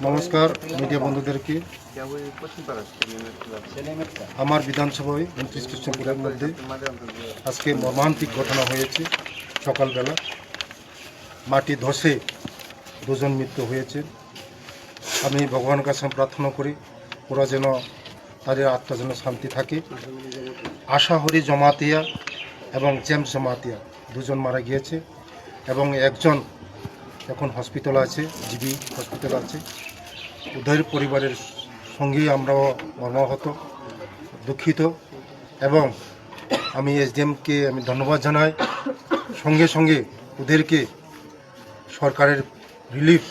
নমস্কার মিডিয়া বন্ধুদেরকে। আমার বিধানসভায় 29 কৃষ্ণপুরের মধ্যে আজকে মর্মান্তিক ঘটনা হয়েছে। সকালবেলা মাটি ধসে দুজন মৃত্যু হয়েছে। আমি ভগবানের কাছে প্রার্থনা করি ওরা যেন তাদের আত্মা যেন শান্তি থাকে। আশাহরি জমাতিয়া এবং জেমস জমাতিয়া দুজন মারা গিয়েছে এবং একজন এখন হসপিটাল আছে, জিবি হসপিটাল আছে। ওদের পরিবারের সঙ্গেই আমরাও মর্মাহত, দুঃখিত এবং আমি এসডিএমকে আমি ধন্যবাদ জানাই। সঙ্গে সঙ্গে ওদেরকে সরকারের রিলিফ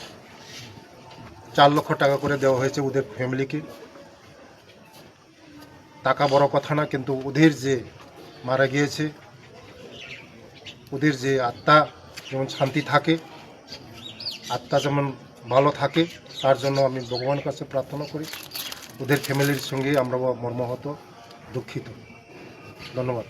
4 লক্ষ টাকা করে দেওয়া হয়েছে ওদের ফ্যামিলিকে। টাকা বড় কথা না, কিন্তু ওদের যে মারা গিয়েছে ওদের যে আত্মা যেমন শান্তি থাকে, আত্মা যেমন ভালো থাকে, তার জন্য আমি ভগবানের কাছে প্রার্থনা করি। ওদের ফ্যামিলির সঙ্গে আমরা মর্মাহত, দুঃখিত। ধন্যবাদ।